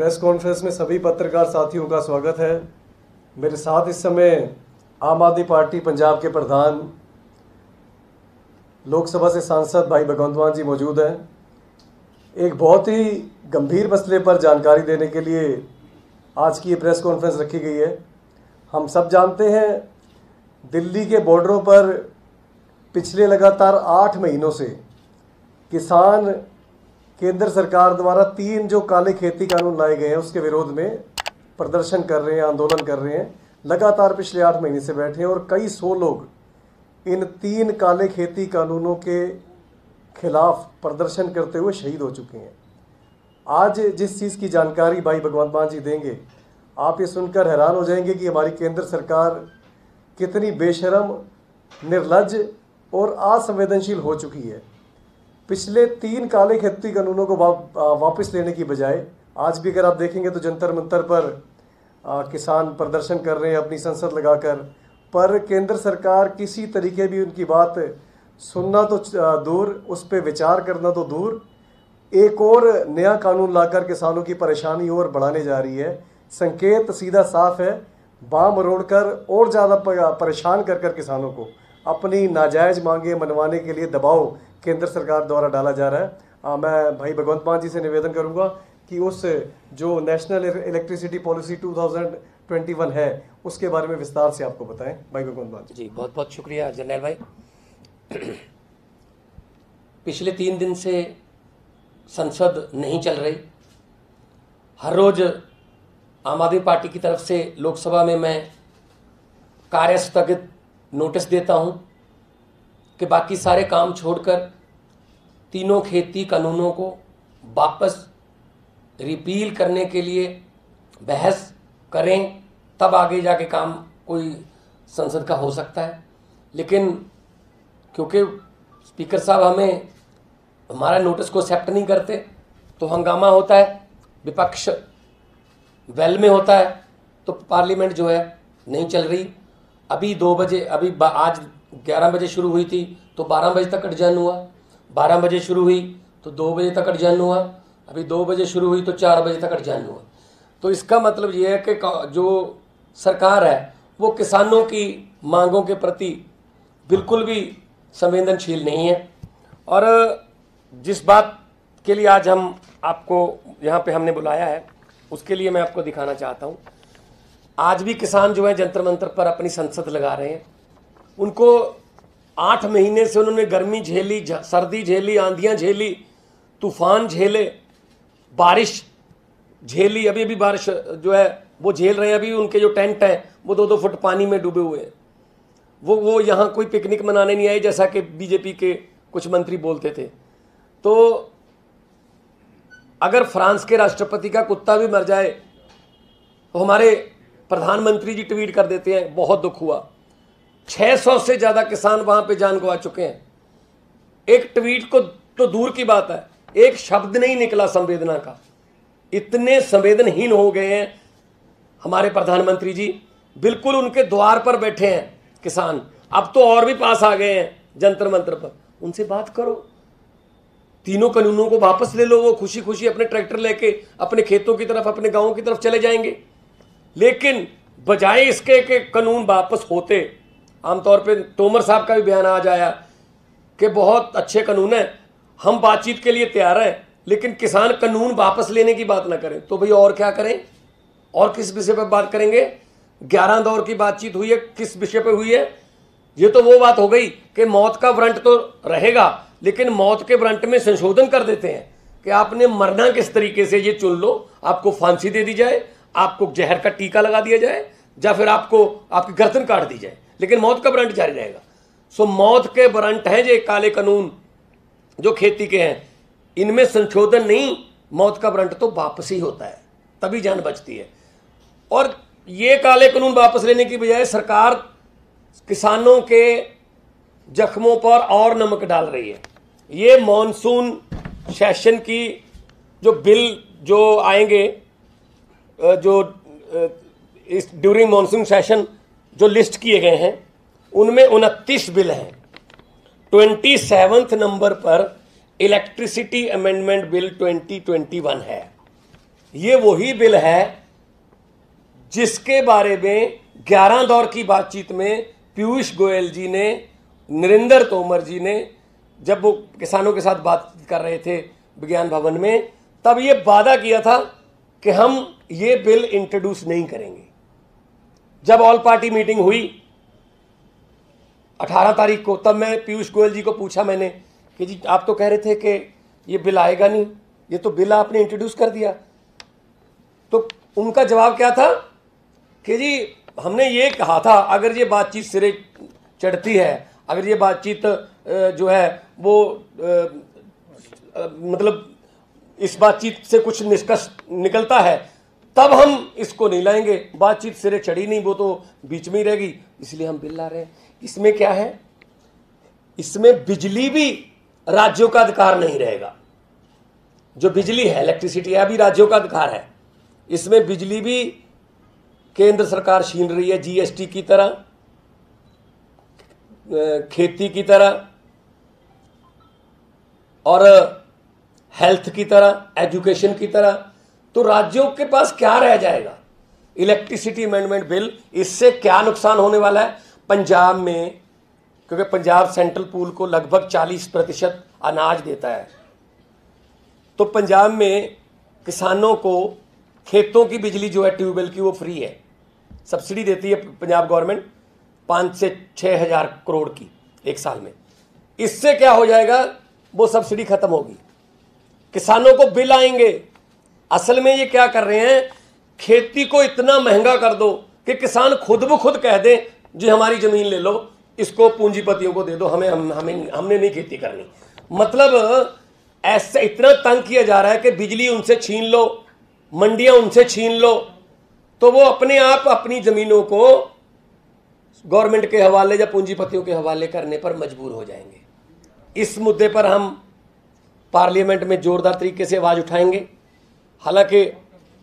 Press conference में सभी पत्रकार साथियों का स्वागत है। मेरे साथ इस समय आम आदमी पार्टी पंजाब के प्रधान लोकसभा से सांसद भाई भगवंत मान जी मौजूद हैं। एक बहुत ही गंभीर मसले पर जानकारी देने के लिए आज की ये प्रेस कॉन्फ्रेंस रखी गई है। हम सब जानते हैं दिल्ली के बॉर्डरों पर पिछले लगातार 8 महीनों से किसान केंद्र सरकार द्वारा 3 जो काले खेती कानून लाए गए हैं उसके विरोध में प्रदर्शन कर रहे हैं, आंदोलन कर रहे हैं। लगातार पिछले 8 महीने से बैठे हैं और कई 100 लोग इन 3 काले खेती कानूनों के खिलाफ प्रदर्शन करते हुए शहीद हो चुके हैं। आज जिस चीज़ की जानकारी भाई भगवंत मान जी देंगे, आप ये सुनकर हैरान हो जाएंगे कि हमारी केंद्र सरकार कितनी बेशरम, निर्लज्ज और असंवेदनशील हो चुकी है। पिछले 3 काले खेती कानूनों को वापस लेने की बजाय आज भी अगर आप देखेंगे तो जंतर मंतर पर किसान प्रदर्शन कर रहे हैं अपनी संसद लगाकर, पर केंद्र सरकार किसी तरीके भी उनकी बात सुनना तो दूर, उस पर विचार करना तो दूर, एक और नया कानून लाकर किसानों की परेशानी और बढ़ाने जा रही है। संकेत सीधा साफ है, बाम मरोड़कर और ज़्यादा परेशान कर किसानों को अपनी नाजायज़ मांगे मनवाने के लिए दबाव केंद्र सरकार द्वारा डाला जा रहा है। मैं भाई भगवंत मान जी से निवेदन करूंगा कि उस जो नेशनल इलेक्ट्रिसिटी पॉलिसी 2021 है उसके बारे में विस्तार से आपको बताएं। भाई भगवंत मान जी, बहुत बहुत शुक्रिया जर्नैल भाई। पिछले 3 दिन से संसद नहीं चल रही। हर रोज आम आदमी पार्टी की तरफ से लोकसभा में मैं कार्य स्थगित नोटिस देता हूं कि बाकी सारे काम छोड़कर 3 खेती कानूनों को वापस रिपील करने के लिए बहस करें, तब आगे जाके काम कोई संसद का हो सकता है। लेकिन क्योंकि स्पीकर साहब हमारा नोटिस को एक्सेप्ट नहीं करते तो हंगामा होता है, विपक्ष वेल में होता है, तो पार्लियामेंट जो है नहीं चल रही। अभी 2 बजे, आज 11 बजे शुरू हुई थी तो 12 बजे तक अडजर्न हुआ, 12 बजे शुरू हुई तो 2 बजे तक अडजर्न हुआ, अभी 2 बजे शुरू हुई तो 4 बजे तक अडजर्न हुआ। तो इसका मतलब ये है कि जो सरकार है वो किसानों की मांगों के प्रति बिल्कुल भी संवेदनशील नहीं है। और जिस बात के लिए आज हम आपको यहाँ पे हमने बुलाया है उसके लिए मैं आपको दिखाना चाहता हूँ। आज भी किसान जो है जंतर मंतर पर अपनी संसद लगा रहे हैं। उनको 8 महीने से उन्होंने गर्मी झेली, सर्दी झेली, आंधियां झेली, तूफान झेले, बारिश झेली। अभी बारिश जो है वो झेल रहे हैं। अभी उनके जो टेंट हैं वो 2-2 फुट पानी में डूबे हुए हैं। वो यहाँ कोई पिकनिक मनाने नहीं आए जैसा कि बीजेपी के कुछ मंत्री बोलते थे। तो अगर फ्रांस के राष्ट्रपति का कुत्ता भी मर जाए तो हमारे प्रधानमंत्री जी ट्वीट कर देते हैं बहुत दुख हुआ। 600 से ज़्यादा किसान वहाँ पे जान गंवा चुके हैं। एक ट्वीट को तो दूर की बात है, एक शब्द नहीं निकला संवेदना का। इतने संवेदनहीन हो गए हैं हमारे प्रधानमंत्री जी। बिल्कुल उनके द्वार पर बैठे हैं किसान। अब तो और भी पास आ गए हैं जंतर मंतर पर। उनसे बात करो, 3 कानूनों को वापस ले लो। वो खुशी खुशी अपने ट्रैक्टर लेके अपने खेतों की तरफ, अपने गाँव की तरफ चले जाएंगे। लेकिन बजाय इसके कि कानून वापस होते, आमतौर पे तोमर साहब का भी बयान आज आया कि बहुत अच्छे कानून हैं, हम बातचीत के लिए तैयार हैं, लेकिन किसान कानून वापस लेने की बात ना करें। तो भाई और क्या करें? और किस विषय पर बात करेंगे? 11 दौर की बातचीत हुई है, किस विषय पर हुई है? ये तो वो बात हो गई कि मौत का वारंट तो रहेगा, लेकिन मौत के वारंट में संशोधन कर देते हैं कि आपने मरना किस तरीके से ये चुन लो। आपको फांसी दे दी जाए, आपको जहर का टीका लगा दिया जाए, या फिर आपको आपकी गर्दन काट दी जाए, लेकिन मौत का वारंट जारी रहेगा। सो मौत के वारंट हैं जो काले कानून जो खेती के हैं, इनमें संशोधन नहीं, मौत का वारंट तो वापस ही होता है, तभी जान बचती है। और ये काले कानून वापस लेने की बजाय सरकार किसानों के जख्मों पर और नमक डाल रही है। ये मॉनसून सेशन की जो बिल जो आएंगे, जो इस ड्यूरिंग मॉनसून सेशन जो लिस्ट किए गए हैं, उनमें 29 बिल हैं। 27वें नंबर पर इलेक्ट्रिसिटी अमेंडमेंट बिल 2021 है। ये वही बिल है जिसके बारे में 11 दौर की बातचीत में पीयूष गोयल जी ने, नरेंद्र तोमर जी ने, जब वो किसानों के साथ बात कर रहे थे विज्ञान भवन में, तब ये वादा किया था कि हम ये बिल इंट्रोड्यूस नहीं करेंगे। जब ऑल पार्टी मीटिंग हुई 18 तारीख को, तब मैं पीयूष गोयल जी को पूछा मैंने कि जी आप तो कह रहे थे कि ये बिल आएगा नहीं, ये तो बिल आपने इंट्रोड्यूस कर दिया। तो उनका जवाब क्या था कि जी हमने ये कहा था अगर ये बातचीत सिरे चढ़ती है, अगर ये बातचीत जो है वो मतलब इस बातचीत से कुछ निष्कर्ष निकलता है तब हम इसको नहीं लाएंगे, बातचीत सिरे चढ़ी नहीं, वो तो बीच में ही रहेगी, इसलिए हम बिल ला रहे हैं। इसमें क्या है, इसमें बिजली भी राज्यों का अधिकार नहीं रहेगा। जो बिजली है, इलेक्ट्रिसिटी है, अभी राज्यों का अधिकार है। इसमें बिजली भी केंद्र सरकार छीन रही है, जीएसटी की तरह, खेती की तरह और हेल्थ की तरह, एजुकेशन की तरह। तो राज्यों के पास क्या रह जाएगा? इलेक्ट्रिसिटी अमेंडमेंट बिल, इससे क्या नुकसान होने वाला है पंजाब में, क्योंकि पंजाब सेंट्रल पूल को लगभग 40% अनाज देता है। तो पंजाब में किसानों को खेतों की बिजली जो है ट्यूबवेल की वो फ्री है, सब्सिडी देती है पंजाब गवर्नमेंट 5 से 6 हज़ार करोड़ की एक साल में। इससे क्या हो जाएगा, वो सब्सिडी खत्म होगी, किसानों को बिल आएंगे। असल में ये क्या कर रहे हैं, खेती को इतना महंगा कर दो कि किसान खुद ब खुद कह दें जी हमारी जमीन ले लो, इसको पूंजीपतियों को दे दो, हमने नहीं खेती करनी। मतलब ऐसे इतना तंग किया जा रहा है कि बिजली उनसे छीन लो, मंडियां उनसे छीन लो, तो वो अपने आप अपनी जमीनों को गवर्नमेंट के हवाले या पूंजीपतियों के हवाले करने पर मजबूर हो जाएंगे। इस मुद्दे पर हम पार्लियामेंट में जोरदार तरीके से आवाज उठाएंगे। हालांकि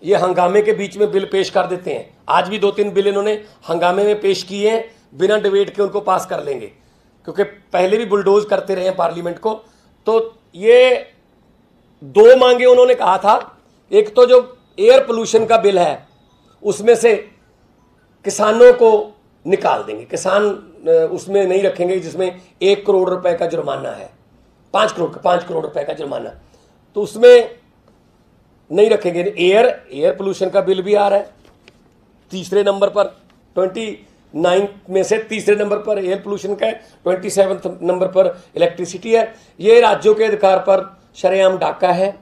ये हंगामे के बीच में बिल पेश कर देते हैं, आज भी 2-3 बिल इन्होंने हंगामे में पेश किए हैं, बिना डिबेट के उनको पास कर लेंगे, क्योंकि पहले भी बुलडोज करते रहे हैं पार्लियामेंट को। तो ये 2 मांगे उन्होंने कहा था, एक तो जो एयर पोल्यूशन का बिल है उसमें से किसानों को निकाल देंगे, किसान उसमें नहीं रखेंगे जिसमें 1 करोड़ रुपए का जुर्माना है, 5 करोड़ रुपए का जुर्माना, तो उसमें नहीं रखेंगे। एयर पोल्यूशन का बिल भी आ रहा है तीसरे नंबर पर, 29 में से तीसरे नंबर पर एयर पोल्यूशन का है, 27 नंबर पर इलेक्ट्रिसिटी है। ये राज्यों के अधिकार पर शरेआम डाका है,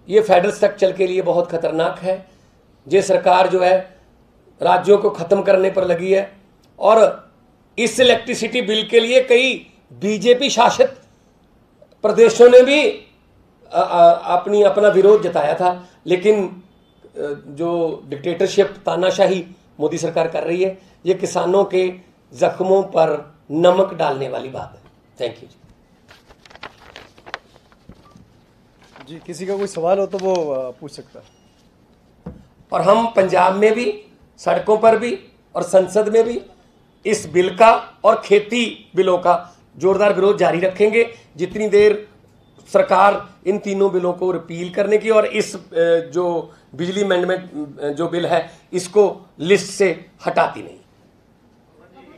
ये फेडरल स्ट्रक्चर के लिए बहुत खतरनाक है। ये सरकार जो है राज्यों को खत्म करने पर लगी है, और इस इलेक्ट्रिसिटी बिल के लिए कई बीजेपी शासित प्रदेशों ने भी अपना विरोध जताया था, लेकिन जो डिक्टेटरशिप, तानाशाही मोदी सरकार कर रही है, ये किसानों के जख्मों पर नमक डालने वाली बात है। थैंक यू जी। किसी का कोई सवाल हो तो वो पूछ सकता है। और हम पंजाब में भी, सड़कों पर भी और संसद में भी इस बिल का और खेती बिलों का जोरदार विरोध जारी रखेंगे, जितनी देर सरकार इन तीनों बिलों को रिपील करने की और इस जो बिजली अमेंडमेंट जो बिल है इसको लिस्ट से हटाती नहीं। एक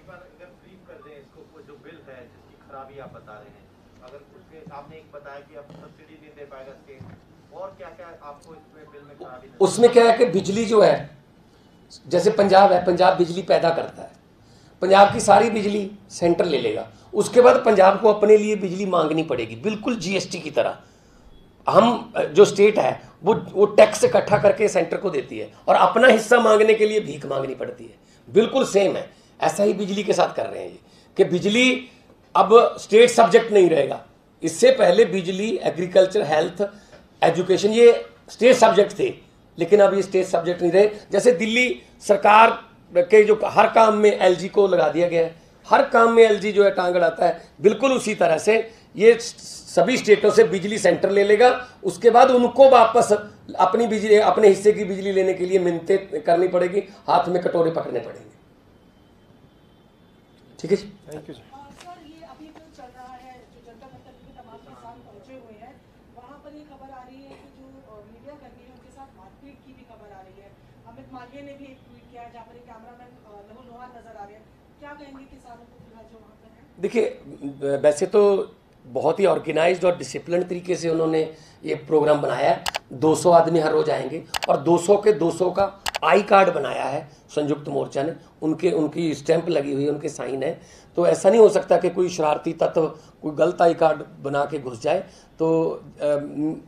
बार अगर ब्रीफ कर दें इसको, जो बिल है जिसकी खराबी आप बता रहे हैं, अगर उसके आपने एक बताया कि अब सब्सिडी नहीं दे पाएगा स्टेट, और क्या क्या आपको इसमें बिल में खराबी? उसमें क्या है कि बिजली जो है, जैसे पंजाब है, पंजाब बिजली पैदा करता है, पंजाब की सारी बिजली सेंटर ले लेगा, उसके बाद पंजाब को अपने लिए बिजली मांगनी पड़ेगी, बिल्कुल जीएसटी की तरह। हम जो स्टेट है वो टैक्स इकट्ठा करके सेंटर को देती है और अपना हिस्सा मांगने के लिए भीख मांगनी पड़ती है, बिल्कुल सेम है। ऐसा ही बिजली के साथ कर रहे हैं ये, कि बिजली अब स्टेट सब्जेक्ट नहीं रहेगा। इससे पहले बिजली, एग्रीकल्चर, हेल्थ, एजुकेशन ये स्टेट सब्जेक्ट थे, लेकिन अब ये स्टेट सब्जेक्ट नहीं रहे। जैसे दिल्ली सरकार के जो हर काम में एलजी को लगा दिया गया है, हर काम में एलजी जो है टांग अड़ाता है, बिल्कुल उसी तरह से ये सभी स्टेटों से बिजली सेंटर ले लेगा, उसके बाद उनको वापस अपनी बिजली, अपने हिस्से की बिजली लेने के लिए मिन्नतें करनी पड़ेगी, हाथ में कटोरे पकड़ने पड़ेंगे। ठीक है जी, थैंक यू जी। सर, ये अभी जो चल रहा है, जो जनता दफ्तर में तमाम किसान पहुंचे हुए हैं, वहाँ पर ये खबर आ रही है कि जो मीडिया कर्मी है उनके साथ मारपीट की भी अमित मालवीय ने भी एक ट्वीट किया जहाँ पर एक कैमरामैन लहू लोहार नजर आ रहे हैं, क्या कहेंगे किसानों को फिलहाल जो वहाँ पर है? देखिए, वैसे तो बहुत ही ऑर्गेनाइज्ड और डिसिप्लिन तरीके से उन्होंने ये प्रोग्राम बनाया है। 200 आदमी हर रोज आएंगे और 200 के 200 का आई कार्ड बनाया है संयुक्त मोर्चा ने, उनकी स्टैंप लगी हुई है, उनके साइन है। तो ऐसा नहीं हो सकता कि कोई शरारती तत्व कोई गलत आई कार्ड बना के घुस जाए, तो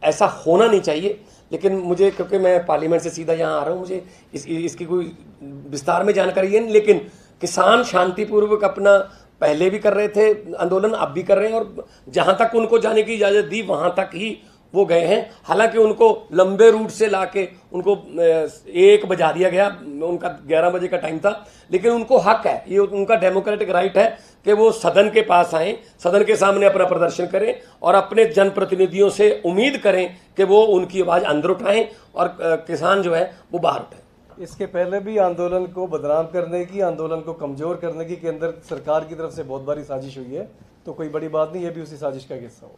ऐसा होना नहीं चाहिए। लेकिन मुझे, क्योंकि मैं पार्लियामेंट से सीधा यहाँ आ रहा हूँ, मुझे इसकी कोई विस्तार में जानकारी है नहीं। लेकिन किसान शांतिपूर्वक अपना पहले भी कर रहे थे आंदोलन, अब भी कर रहे हैं, और जहाँ तक उनको जाने की इजाज़त दी वहाँ तक ही वो गए हैं। हालांकि उनको लंबे रूट से लाके उनको 1 बजा दिया गया, उनका 11 बजे का टाइम था, लेकिन उनको हक है, ये उनका डेमोक्रेटिक राइट है कि वो सदन के पास आएँ, सदन के सामने अपना प्रदर्शन करें और अपने जनप्रतिनिधियों से उम्मीद करें कि वो उनकी आवाज़ अंदर उठाएं और किसान जो है वो बाहर उठाएं। इसके पहले भी आंदोलन को बदनाम करने की, आंदोलन को कमज़ोर करने की केंद्र सरकार की तरफ से बहुत बारी साजिश हुई है, तो कोई बड़ी बात नहीं, ये भी उसी साजिश का हिस्सा हो।